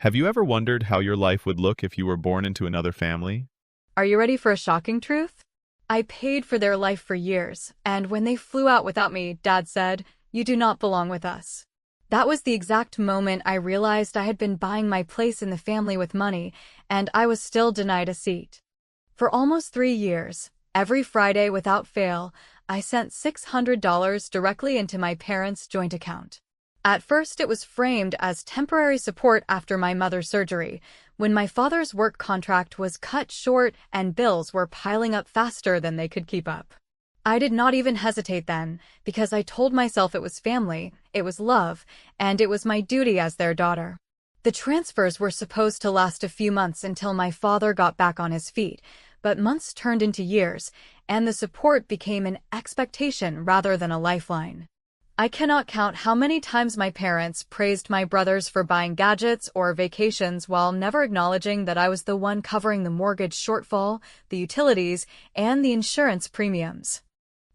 Have you ever wondered how your life would look if you were born into another family? Are you ready for a shocking truth? I paid for their life for years, and when they flew out without me, Dad said, "You do not belong with us." That was the exact moment I realized I had been buying my place in the family with money, and I was still denied a seat. For almost 3 years, every Friday without fail, I sent $600 directly into my parents' joint account. At first, it was framed as temporary support after my mother's surgery, when my father's work contract was cut short and bills were piling up faster than they could keep up. I did not even hesitate then, because I told myself it was family, it was love, and it was my duty as their daughter. The transfers were supposed to last a few months until my father got back on his feet, but months turned into years, and the support became an expectation rather than a lifeline. I cannot count how many times my parents praised my brothers for buying gadgets or vacations while never acknowledging that I was the one covering the mortgage shortfall, the utilities, and the insurance premiums.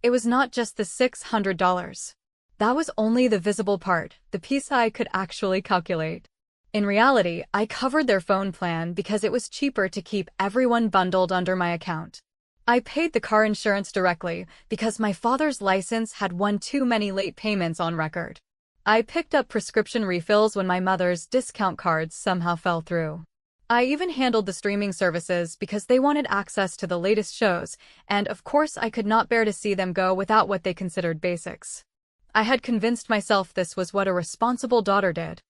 It was not just the $600. That was only the visible part, the piece I could actually calculate. In reality, I covered their phone plan because it was cheaper to keep everyone bundled under my account. I paid the car insurance directly because my father's license had one too many late payments on record. I picked up prescription refills when my mother's discount cards somehow fell through. I even handled the streaming services because they wanted access to the latest shows, and of course I could not bear to see them go without what they considered basics. I had convinced myself this was what a responsible daughter did.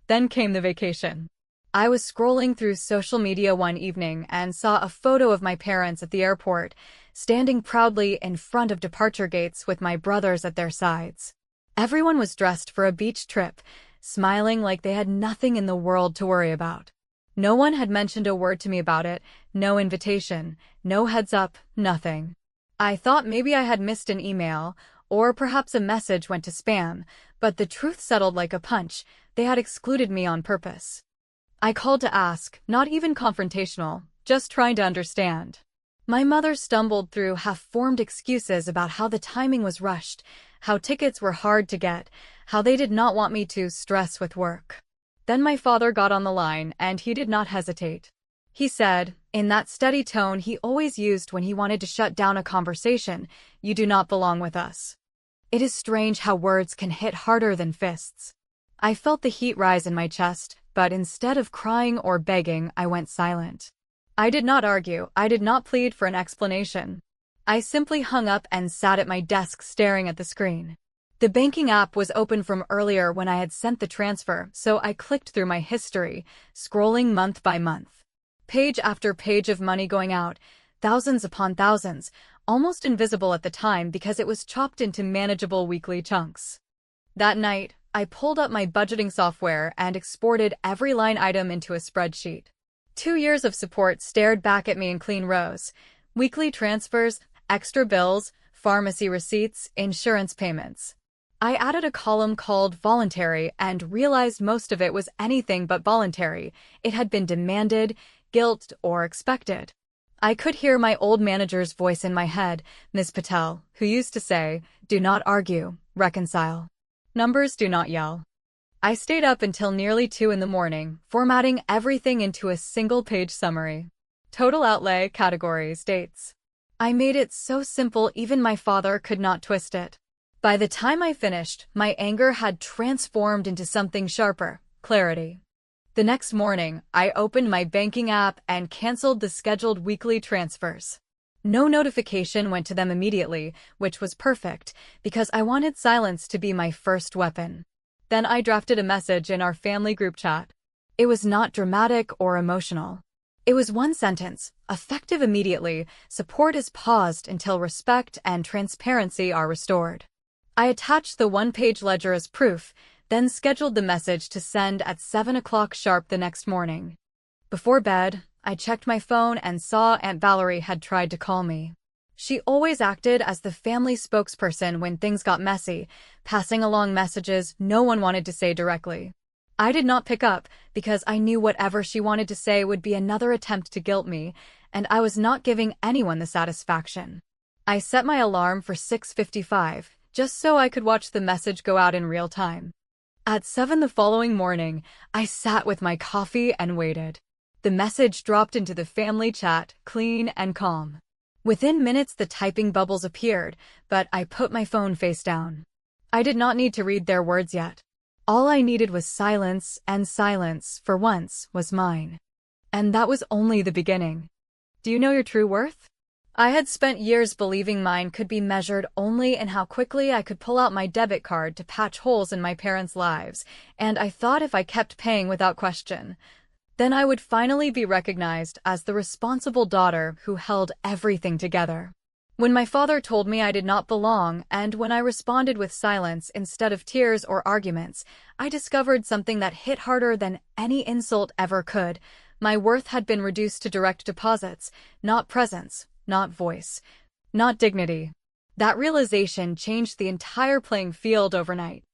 Then came the vacation. I was scrolling through social media one evening and saw a photo of my parents at the airport, standing proudly in front of departure gates with my brothers at their sides. Everyone was dressed for a beach trip, smiling like they had nothing in the world to worry about. No one had mentioned a word to me about it, no invitation, no heads up, nothing. I thought maybe I had missed an email, or perhaps a message went to spam, but the truth settled like a punch. They had excluded me on purpose. I called to ask, not even confrontational, just trying to understand. My mother stumbled through half-formed excuses about how the timing was rushed, how tickets were hard to get, how they did not want me to stress with work. Then my father got on the line, and he did not hesitate. He said, in that steady tone he always used when he wanted to shut down a conversation, "You do not belong with us." It is strange how words can hit harder than fists. I felt the heat rise in my chest, but instead of crying or begging, I went silent. I did not argue, I did not plead for an explanation. I simply hung up and sat at my desk staring at the screen. The banking app was open from earlier when I had sent the transfer, so I clicked through my history, scrolling month by month. Page after page of money going out, thousands upon thousands, almost invisible at the time because it was chopped into manageable weekly chunks. That night, I pulled up my budgeting software and exported every line item into a spreadsheet. 2 years of support stared back at me in clean rows. Weekly transfers, extra bills, pharmacy receipts, insurance payments. I added a column called voluntary and realized most of it was anything but voluntary. It had been demanded, guilt, or expected. I could hear my old manager's voice in my head, Ms. Patel, who used to say, "Do not argue, reconcile. Numbers do not yell." I stayed up until nearly 2 in the morning, formatting everything into a single-page summary. Total outlay, categories, dates. I made it so simple even my father could not twist it. By the time I finished, my anger had transformed into something sharper, clarity. The next morning, I opened my banking app and canceled the scheduled weekly transfers. No notification went to them immediately, which was perfect, because I wanted silence to be my first weapon. Then I drafted a message in our family group chat. It was not dramatic or emotional. It was one sentence, effective immediately: support is paused until respect and transparency are restored. I attached the one-page ledger as proof, then scheduled the message to send at 7 o'clock sharp the next morning. Before bed, I checked my phone and saw Aunt Valerie had tried to call me. She always acted as the family spokesperson when things got messy, passing along messages no one wanted to say directly. I did not pick up because I knew whatever she wanted to say would be another attempt to guilt me, and I was not giving anyone the satisfaction. I set my alarm for 6:55, just so I could watch the message go out in real time. At 7 the following morning, I sat with my coffee and waited. The message dropped into the family chat, clean and calm. Within minutes, the typing bubbles appeared, but I put my phone face down. I did not need to read their words yet. All I needed was silence, and silence, for once, was mine. And that was only the beginning. Do you know your true worth? I had spent years believing mine could be measured only in how quickly I could pull out my debit card to patch holes in my parents' lives, and I thought if I kept paying without question, then I would finally be recognized as the responsible daughter who held everything together. When my father told me I did not belong, and when I responded with silence instead of tears or arguments, I discovered something that hit harder than any insult ever could. My worth had been reduced to direct deposits, not presence, not voice, not dignity. That realization changed the entire playing field overnight.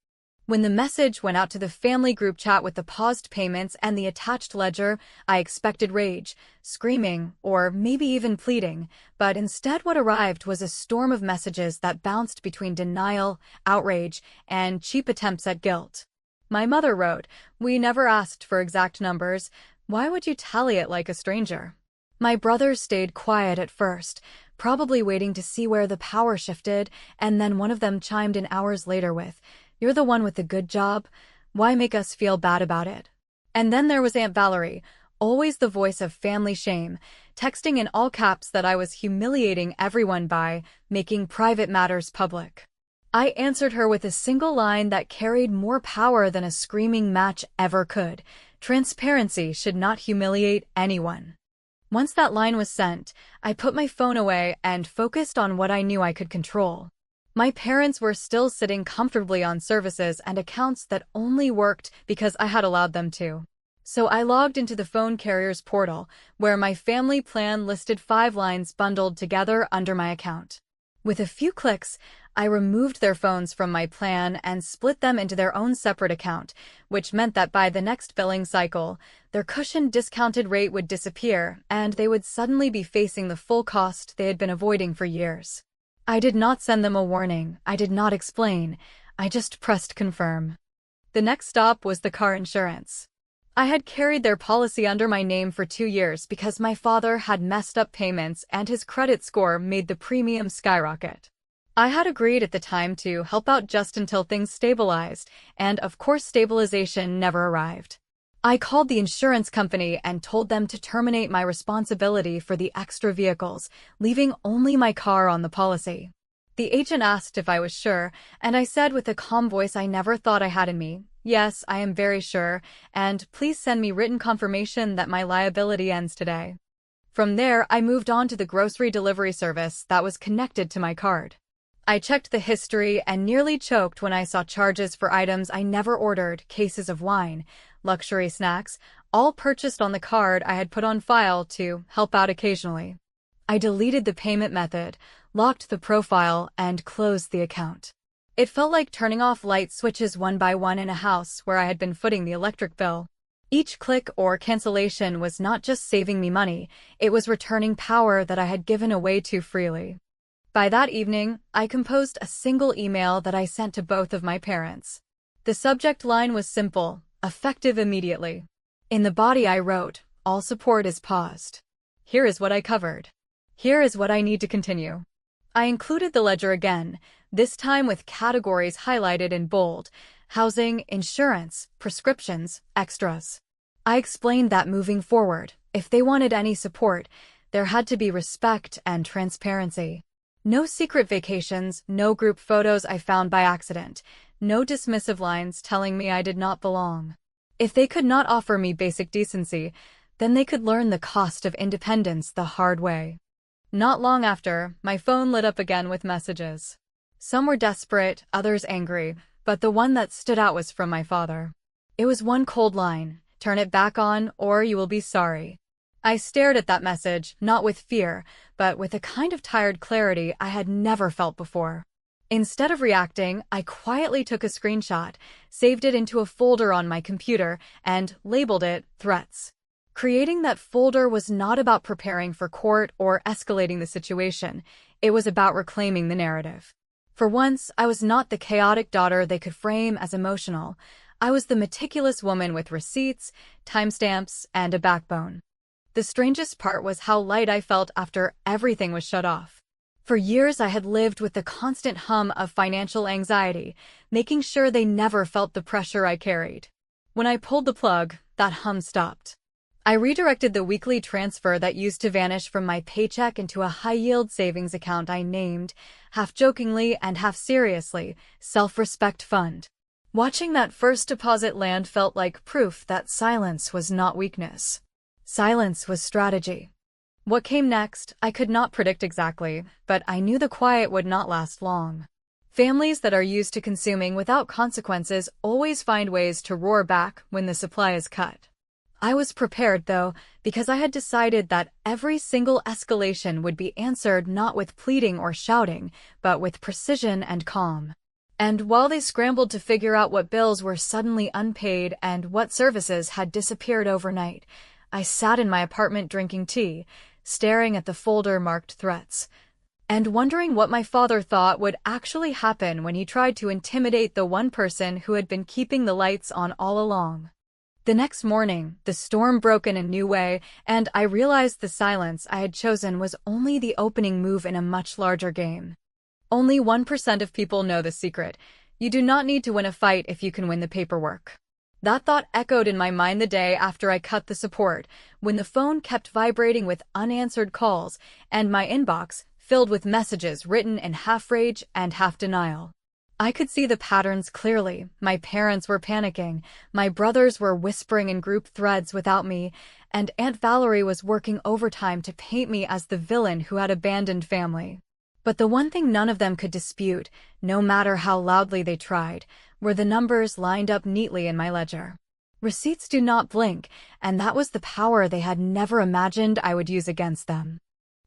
When the message went out to the family group chat with the paused payments and the attached ledger, I expected rage, screaming, or maybe even pleading, but instead what arrived was a storm of messages that bounced between denial, outrage, and cheap attempts at guilt. My mother wrote, "We never asked for exact numbers. Why would you tally it like a stranger?" My brother stayed quiet at first, probably waiting to see where the power shifted, and then one of them chimed in hours later with, "You're the one with the good job. Why make us feel bad about it?" And then there was Aunt Valerie, always the voice of family shame, texting in all caps that I was humiliating everyone by making private matters public. I answered her with a single line that carried more power than a screaming match ever could. Transparency should not humiliate anyone. Once that line was sent, I put my phone away and focused on what I knew I could control. My parents were still sitting comfortably on services and accounts that only worked because I had allowed them to. So I logged into the phone carrier's portal, where my family plan listed 5 lines bundled together under my account. With a few clicks, I removed their phones from my plan and split them into their own separate account, which meant that by the next billing cycle, their cushioned discounted rate would disappear and they would suddenly be facing the full cost they had been avoiding for years. I did not send them a warning, I did not explain, I just pressed confirm. The next stop was the car insurance. I had carried their policy under my name for 2 years because my father had messed up payments and his credit score made the premium skyrocket. I had agreed at the time to help out just until things stabilized, and of course stabilization never arrived. I called the insurance company and told them to terminate my responsibility for the extra vehicles, leaving only my car on the policy. The agent asked if I was sure, and I said with a calm voice I never thought I had in me, "Yes, I am very sure, and please send me written confirmation that my liability ends today." From there, I moved on to the grocery delivery service that was connected to my card. I checked the history and nearly choked when I saw charges for items I never ordered, cases of wine, luxury snacks, all purchased on the card I had put on file to help out occasionally. I deleted the payment method, locked the profile, and closed the account. It felt like turning off light switches one by one in a house where I had been footing the electric bill. Each click or cancellation was not just saving me money, it was returning power that I had given away too freely. By that evening, I composed a single email that I sent to both of my parents. The subject line was simple, effective immediately. In the body I wrote, "All support is paused. Here is what I covered. Here is what I need to continue." I included the ledger again, this time with categories highlighted in bold: housing, insurance, prescriptions, extras. I explained that moving forward, if they wanted any support, there had to be respect and transparency. No secret vacations, no group photos I found by accident, no dismissive lines telling me I did not belong. If they could not offer me basic decency, then they could learn the cost of independence the hard way. Not long after, my phone lit up again with messages. Some were desperate, others angry, but the one that stood out was from my father. It was one cold line: "Turn it back on, or you will be sorry." I stared at that message, not with fear, but with a kind of tired clarity I had never felt before. Instead of reacting, I quietly took a screenshot, saved it into a folder on my computer, and labeled it "Threats." Creating that folder was not about preparing for court or escalating the situation. It was about reclaiming the narrative. For once, I was not the chaotic daughter they could frame as emotional. I was the meticulous woman with receipts, timestamps, and a backbone. The strangest part was how light I felt after everything was shut off. For years, I had lived with the constant hum of financial anxiety, making sure they never felt the pressure I carried. When I pulled the plug, that hum stopped. I redirected the weekly transfer that used to vanish from my paycheck into a high-yield savings account I named, half jokingly and half seriously, Self-Respect Fund. Watching that first deposit land felt like proof that silence was not weakness. Silence was strategy. What came next, I could not predict exactly, but I knew the quiet would not last long. Families that are used to consuming without consequences always find ways to roar back when the supply is cut. I was prepared, though, because I had decided that every single escalation would be answered not with pleading or shouting, but with precision and calm. And while they scrambled to figure out what bills were suddenly unpaid and what services had disappeared overnight, I sat in my apartment drinking tea, staring at the folder marked threats, and wondering what my father thought would actually happen when he tried to intimidate the one person who had been keeping the lights on all along. The next morning, the storm broke in a new way, and I realized the silence I had chosen was only the opening move in a much larger game. Only 1% of people know the secret. You do not need to win a fight if you can win the paperwork. That thought echoed in my mind the day after I cut the support, when the phone kept vibrating with unanswered calls, and my inbox filled with messages written in half rage and half denial. I could see the patterns clearly. My parents were panicking, my brothers were whispering in group threads without me, and Aunt Valerie was working overtime to paint me as the villain who had abandoned family. But the one thing none of them could dispute, no matter how loudly they tried, were the numbers lined up neatly in my ledger. Receipts do not blink, and that was the power they had never imagined I would use against them.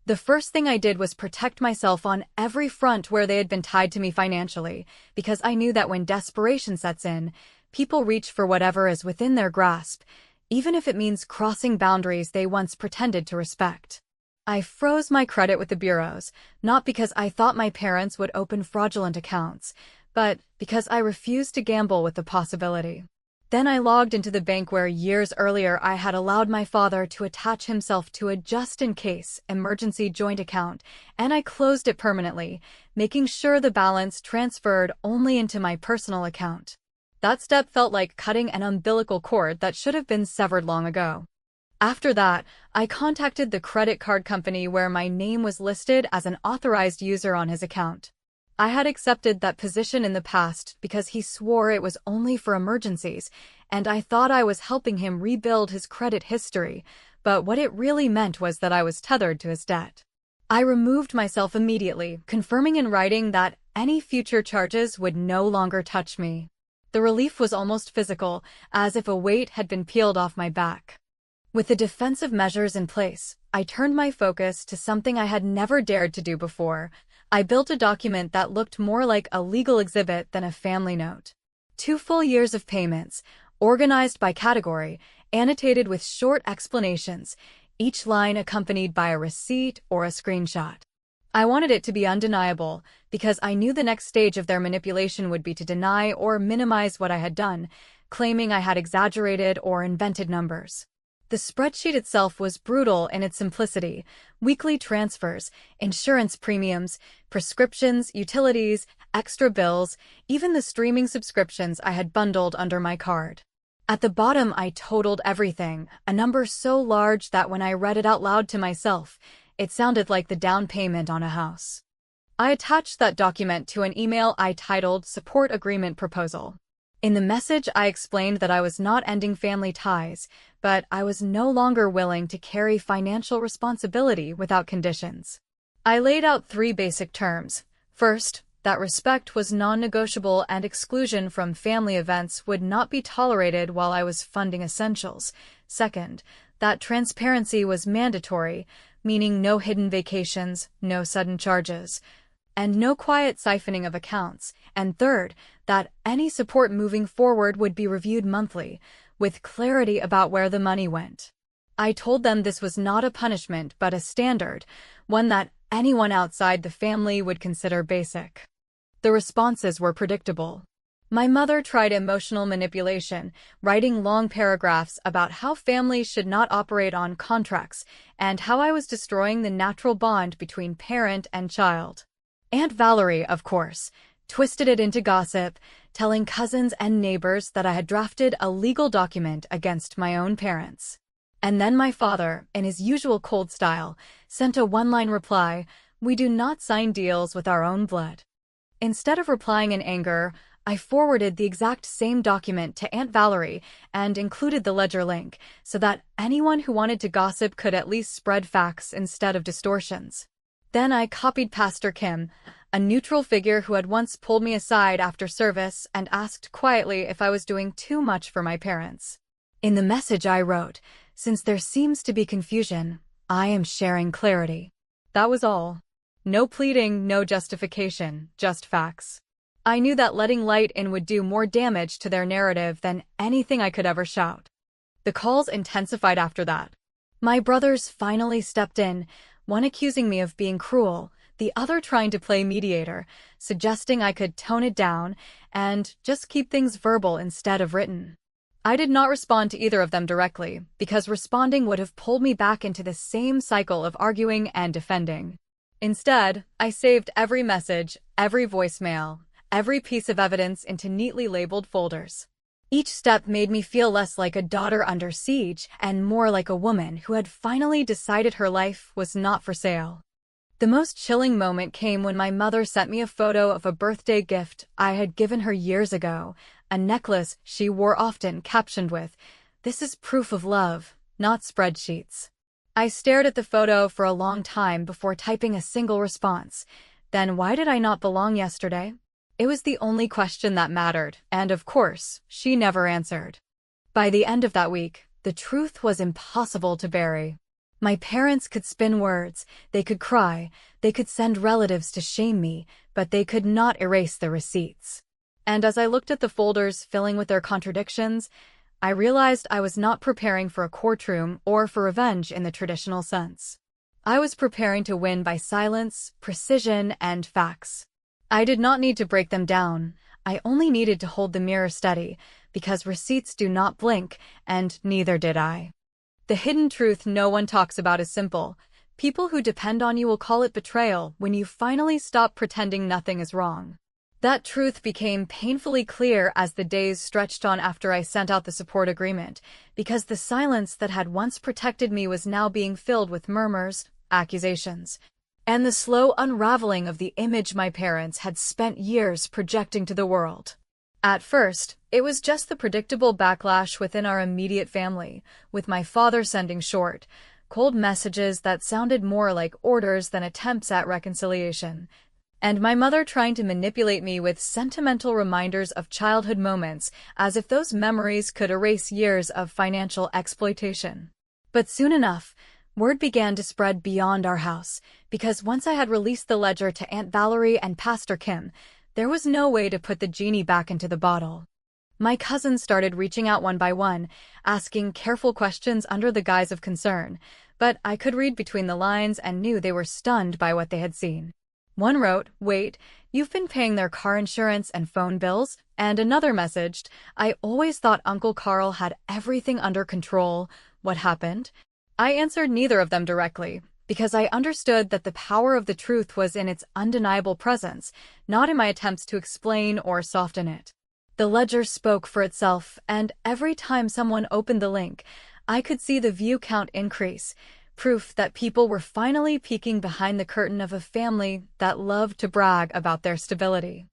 The first thing I did was protect myself on every front where they had been tied to me financially, because I knew that when desperation sets in, people reach for whatever is within their grasp, even if it means crossing boundaries they once pretended to respect. I froze my credit with the bureaus, not because I thought my parents would open fraudulent accounts, but because I refused to gamble with the possibility. Then I logged into the bank where years earlier I had allowed my father to attach himself to a just-in-case emergency joint account, and I closed it permanently, making sure the balance transferred only into my personal account. That step felt like cutting an umbilical cord that should have been severed long ago. After that, I contacted the credit card company where my name was listed as an authorized user on his account. I had accepted that position in the past because he swore it was only for emergencies, and I thought I was helping him rebuild his credit history, but what it really meant was that I was tethered to his debt. I removed myself immediately, confirming in writing that any future charges would no longer touch me. The relief was almost physical, as if a weight had been peeled off my back. With the defensive measures in place, I turned my focus to something I had never dared to do before. I built a document that looked more like a legal exhibit than a family note. 2 full years of payments, organized by category, annotated with short explanations, each line accompanied by a receipt or a screenshot. I wanted it to be undeniable, because I knew the next stage of their manipulation would be to deny or minimize what I had done, claiming I had exaggerated or invented numbers. The spreadsheet itself was brutal in its simplicity: weekly transfers, insurance premiums, prescriptions, utilities, extra bills, even the streaming subscriptions I had bundled under my card. At the bottom, I totaled everything, a number so large that when I read it out loud to myself, it sounded like the down payment on a house. I attached that document to an email I titled Support Agreement Proposal. In the message, I explained that I was not ending family ties, but I was no longer willing to carry financial responsibility without conditions. I laid out 3 basic terms. First, that respect was non-negotiable and exclusion from family events would not be tolerated while I was funding essentials. Second, that transparency was mandatory, meaning no hidden vacations, no sudden charges, and no quiet siphoning of accounts. And third, that any support moving forward would be reviewed monthly, with clarity about where the money went. I told them this was not a punishment but a standard, one that anyone outside the family would consider basic. The responses were predictable. My mother tried emotional manipulation, writing long paragraphs about how families should not operate on contracts and how I was destroying the natural bond between parent and child. Aunt Valerie, of course, twisted it into gossip, telling cousins and neighbors that I had drafted a legal document against my own parents. And then my father, in his usual cold style, sent a one-line reply, "We do not sign deals with our own blood." Instead of replying in anger, I forwarded the exact same document to Aunt Valerie and included the ledger link so that anyone who wanted to gossip could at least spread facts instead of distortions. Then I copied Pastor Kim, a neutral figure who had once pulled me aside after service and asked quietly if I was doing too much for my parents. In the message I wrote, "Since there seems to be confusion, I am sharing clarity." That was all. No pleading, no justification, just facts. I knew that letting light in would do more damage to their narrative than anything I could ever shout. The calls intensified after that. My brothers finally stepped in, one accusing me of being cruel, the other trying to play mediator, suggesting I could tone it down and just keep things verbal instead of written. I did not respond to either of them directly, because responding would have pulled me back into the same cycle of arguing and defending. Instead, I saved every message, every voicemail, every piece of evidence into neatly labeled folders. Each step made me feel less like a daughter under siege and more like a woman who had finally decided her life was not for sale. The most chilling moment came when my mother sent me a photo of a birthday gift I had given her years ago, a necklace she wore often, captioned with, "This is proof of love, not spreadsheets." I stared at the photo for a long time before typing a single response. Then why did I not belong yesterday? It was the only question that mattered, and of course, she never answered. By the end of that week, the truth was impossible to bury. My parents could spin words, they could cry, they could send relatives to shame me, but they could not erase the receipts. And as I looked at the folders filling with their contradictions, I realized I was not preparing for a courtroom or for revenge in the traditional sense. I was preparing to win by silence, precision, and facts. I did not need to break them down. I only needed to hold the mirror steady, because receipts do not blink, and neither did I. The hidden truth no one talks about is simple. People who depend on you will call it betrayal when you finally stop pretending nothing is wrong. That truth became painfully clear as the days stretched on after I sent out the support agreement, because the silence that had once protected me was now being filled with murmurs, accusations, and the slow unraveling of the image my parents had spent years projecting to the world. At first, it was just the predictable backlash within our immediate family, with my father sending short, cold messages that sounded more like orders than attempts at reconciliation, and my mother trying to manipulate me with sentimental reminders of childhood moments, as if those memories could erase years of financial exploitation. But soon enough, word began to spread beyond our house, because once I had released the ledger to Aunt Valerie and Pastor Kim, there was no way to put the genie back into the bottle. My cousins started reaching out one by one, asking careful questions under the guise of concern, but I could read between the lines and knew they were stunned by what they had seen. One wrote, "Wait, you've been paying their car insurance and phone bills?" And another messaged, "I always thought Uncle Carl had everything under control. What happened?" I answered neither of them directly, because I understood that the power of the truth was in its undeniable presence, not in my attempts to explain or soften it. The ledger spoke for itself, and every time someone opened the link, I could see the view count increase, proof that people were finally peeking behind the curtain of a family that loved to brag about their stability.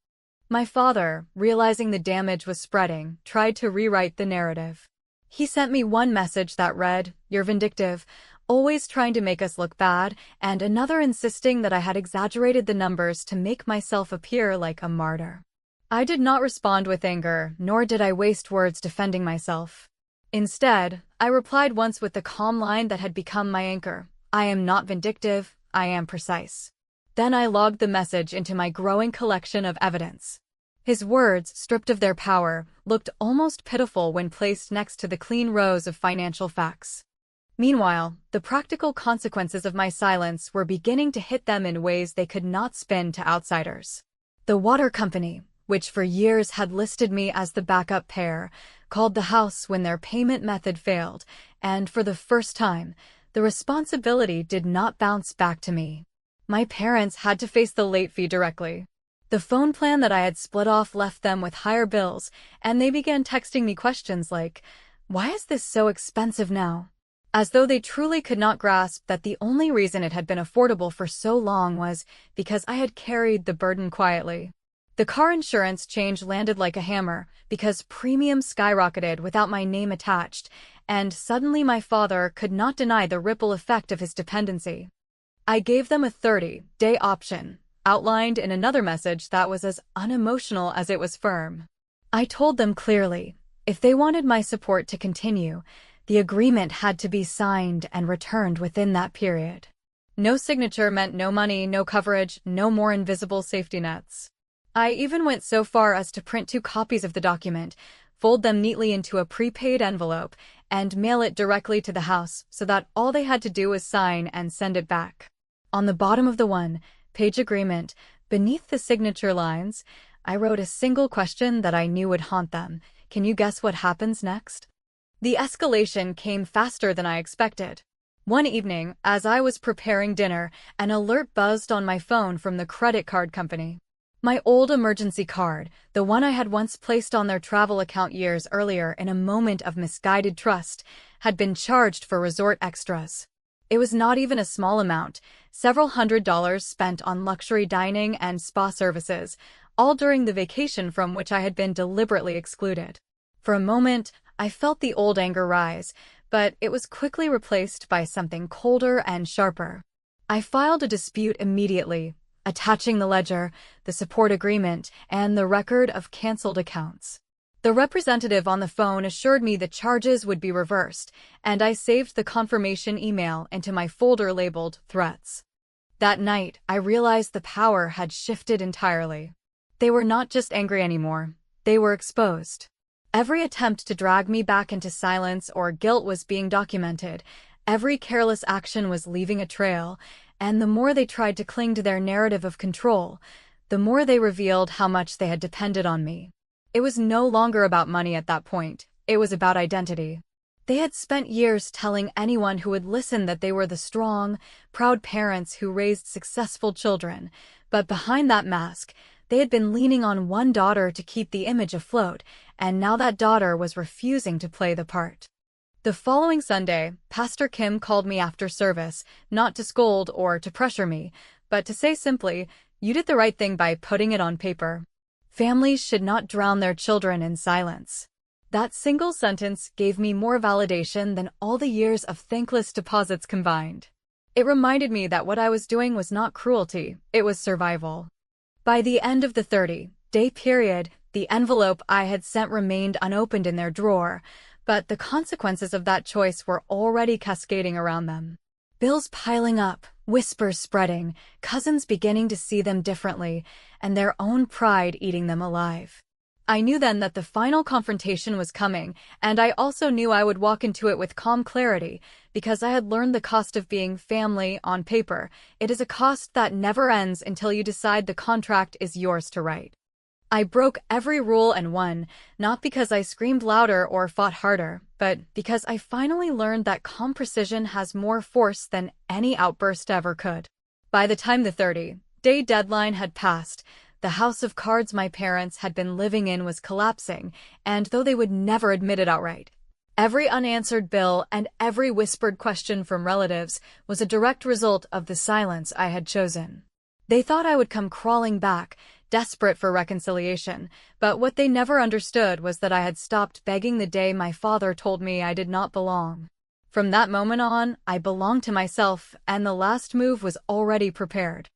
My father, realizing the damage was spreading, tried to rewrite the narrative. He sent me one message that read, "You're vindictive, always trying to make us look bad," and another insisting that I had exaggerated the numbers to make myself appear like a martyr. I did not respond with anger, nor did I waste words defending myself. Instead, I replied once with the calm line that had become my anchor, "I am not vindictive, I am precise." Then I logged the message into my growing collection of evidence. His words, stripped of their power, looked almost pitiful when placed next to the clean rows of financial facts. Meanwhile, the practical consequences of my silence were beginning to hit them in ways they could not spin to outsiders. The water company, which for years had listed me as the backup pair, called the house when their payment method failed, and for the first time, the responsibility did not bounce back to me. My parents had to face the late fee directly. The phone plan that I had split off left them with higher bills, and they began texting me questions like, "Why is this so expensive now?" As though they truly could not grasp that the only reason it had been affordable for so long was because I had carried the burden quietly. The car insurance change landed like a hammer because premiums skyrocketed without my name attached, and suddenly my father could not deny the ripple effect of his dependency. I gave them a 30-day option, outlined in another message that was as unemotional as it was firm. I told them clearly, if they wanted my support to continue, the agreement had to be signed and returned within that period. No signature meant no money, no coverage, no more invisible safety nets. I even went so far as to print 2 copies of the document, fold them neatly into a prepaid envelope, and mail it directly to the house so that all they had to do was sign and send it back. On the bottom of the 1-page agreement, beneath the signature lines, I wrote a single question that I knew would haunt them. Can you guess what happens next? The escalation came faster than I expected. One evening, as I was preparing dinner, an alert buzzed on my phone from the credit card company. My old emergency card, the one I had once placed on their travel account years earlier in a moment of misguided trust, had been charged for resort extras. It was not even a small amount, several $100s spent on luxury dining and spa services, all during the vacation from which I had been deliberately excluded. For a moment, I felt the old anger rise, but it was quickly replaced by something colder and sharper. I filed a dispute immediately, attaching the ledger, the support agreement, and the record of canceled accounts. The representative on the phone assured me the charges would be reversed, and I saved the confirmation email into my folder labeled Threats. That night, I realized the power had shifted entirely. They were not just angry anymore, they were exposed. Every attempt to drag me back into silence or guilt was being documented, every careless action was leaving a trail, and the more they tried to cling to their narrative of control, the more they revealed how much they had depended on me. It was no longer about money at that point, it was about identity. They had spent years telling anyone who would listen that they were the strong, proud parents who raised successful children, but behind that mask, they had been leaning on one daughter to keep the image afloat, and now that daughter was refusing to play the part. The following Sunday, Pastor Kim called me after service, not to scold or to pressure me, but to say simply, "You did the right thing by putting it on paper." Families should not drown their children in silence. That single sentence gave me more validation than all the years of thankless deposits combined. It reminded me that what I was doing was not cruelty, it was survival. By the end of the 30-day period, the envelope I had sent remained unopened in their drawer, but the consequences of that choice were already cascading around them. Bills piling up, whispers spreading, cousins beginning to see them differently, and their own pride eating them alive. I knew then that the final confrontation was coming, and I also knew I would walk into it with calm clarity, because I had learned the cost of being family on paper. It is a cost that never ends until you decide the contract is yours to write. I broke every rule and won, not because I screamed louder or fought harder, but because I finally learned that calm precision has more force than any outburst ever could. By the time the 30-day deadline had passed, the house of cards my parents had been living in was collapsing, and though they would never admit it outright, every unanswered bill and every whispered question from relatives was a direct result of the silence I had chosen. They thought I would come crawling back, desperate for reconciliation, but what they never understood was that I had stopped begging the day my father told me I did not belong. From that moment on, I belonged to myself, and the last move was already prepared.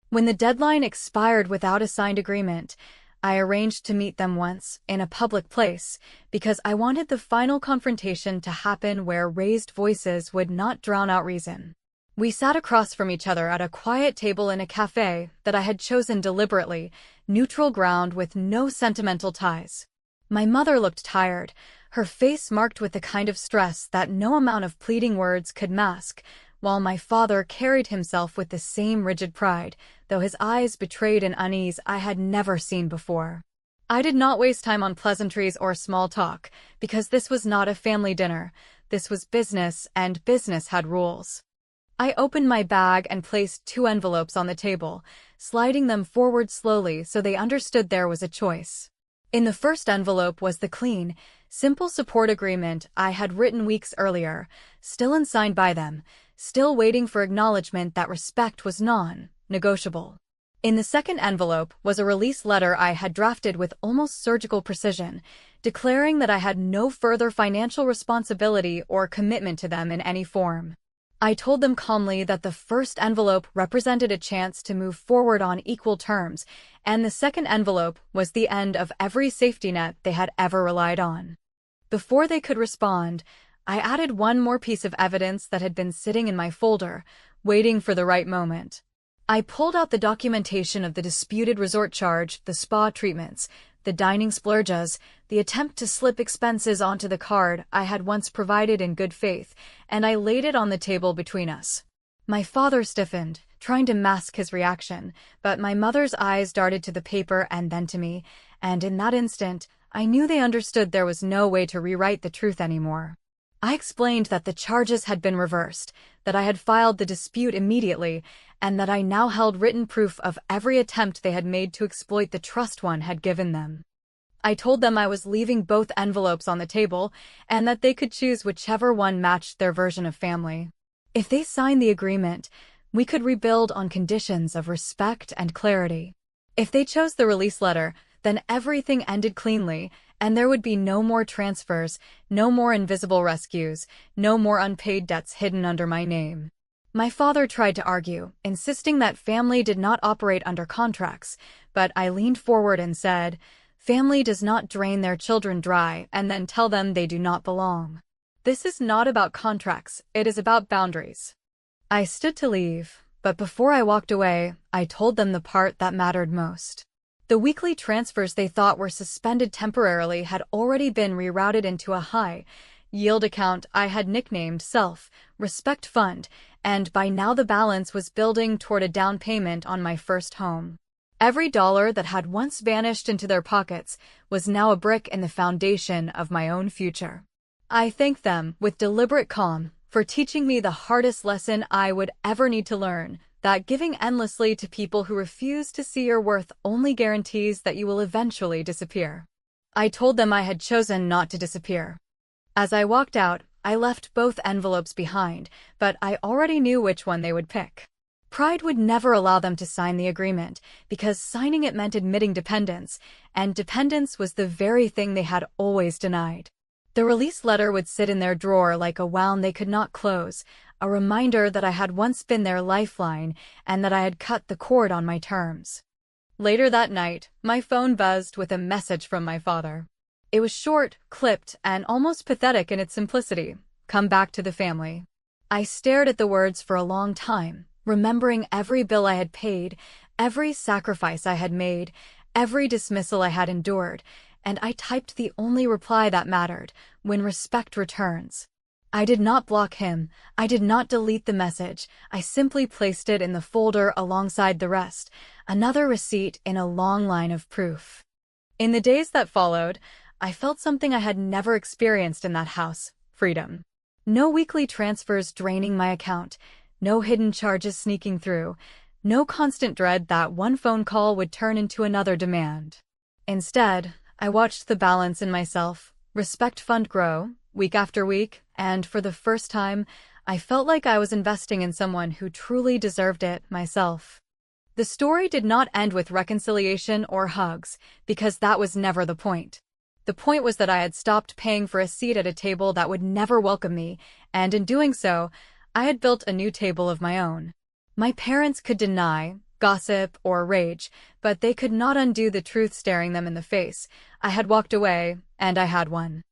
When the deadline expired without a signed agreement, I arranged to meet them once, in a public place, because I wanted the final confrontation to happen where raised voices would not drown out reason. We sat across from each other at a quiet table in a cafe that I had chosen deliberately, neutral ground with no sentimental ties. My mother looked tired, her face marked with the kind of stress that no amount of pleading words could mask, while my father carried himself with the same rigid pride, though his eyes betrayed an unease I had never seen before. I did not waste time on pleasantries or small talk, because this was not a family dinner. This was business, and business had rules. I opened my bag and placed 2 envelopes on the table, sliding them forward slowly so they understood there was a choice. In the first envelope was the clean, simple support agreement I had written weeks earlier, still unsigned by them, still waiting for acknowledgement that respect was non-negotiable. In the second envelope was a release letter I had drafted with almost surgical precision, declaring that I had no further financial responsibility or commitment to them in any form. I told them calmly that the first envelope represented a chance to move forward on equal terms, and the second envelope was the end of every safety net they had ever relied on. Before they could respond, I added one more piece of evidence that had been sitting in my folder, waiting for the right moment. I pulled out the documentation of the disputed resort charge, the spa treatments, the dining splurges, the attempt to slip expenses onto the card I had once provided in good faith, and I laid it on the table between us. My father stiffened, trying to mask his reaction, but my mother's eyes darted to the paper and then to me, and in that instant, I knew they understood there was no way to rewrite the truth anymore. I explained that the charges had been reversed, that I had filed the dispute immediately, and that I now held written proof of every attempt they had made to exploit the trust one had given them. I told them I was leaving both envelopes on the table, and that they could choose whichever one matched their version of family. If they signed the agreement, we could rebuild on conditions of respect and clarity. If they chose the release letter, then everything ended cleanly, and there would be no more transfers, no more invisible rescues, no more unpaid debts hidden under my name. My father tried to argue, insisting that family did not operate under contracts, but I leaned forward and said, "Family does not drain their children dry and then tell them they do not belong. This is not about contracts, it is about boundaries." I stood to leave, but before I walked away, I told them the part that mattered most. The weekly transfers they thought were suspended temporarily had already been rerouted into a high-yield account I had nicknamed Self-Respect Fund, and by now the balance was building toward a down payment on my first home. Every dollar that had once vanished into their pockets was now a brick in the foundation of my own future. I thanked them, with deliberate calm, for teaching me the hardest lesson I would ever need to learn, that giving endlessly to people who refuse to see your worth only guarantees that you will eventually disappear. I told them I had chosen not to disappear. As I walked out, I left both envelopes behind, but I already knew which one they would pick. Pride would never allow them to sign the agreement, because signing it meant admitting dependence, and dependence was the very thing they had always denied. The release letter would sit in their drawer like a wound they could not close, a reminder that I had once been their lifeline and that I had cut the cord on my terms. Later that night, my phone buzzed with a message from my father. It was short, clipped, and almost pathetic in its simplicity. "Come back to the family." I stared at the words for a long time, remembering every bill I had paid, every sacrifice I had made, every dismissal I had endured, and I typed the only reply that mattered: "When respect returns." I did not block him, I did not delete the message, I simply placed it in the folder alongside the rest, another receipt in a long line of proof. In the days that followed, I felt something I had never experienced in that house: freedom. No weekly transfers draining my account, no hidden charges sneaking through, no constant dread that one phone call would turn into another demand. Instead, I watched the balance in myself, Respect Fund grow, week after week, and for the first time, I felt like I was investing in someone who truly deserved it, myself. The story did not end with reconciliation or hugs, because that was never the point. The point was that I had stopped paying for a seat at a table that would never welcome me, and in doing so, I had built a new table of my own. My parents could deny, gossip, or rage, but they could not undo the truth staring them in the face. I had walked away, and I had won.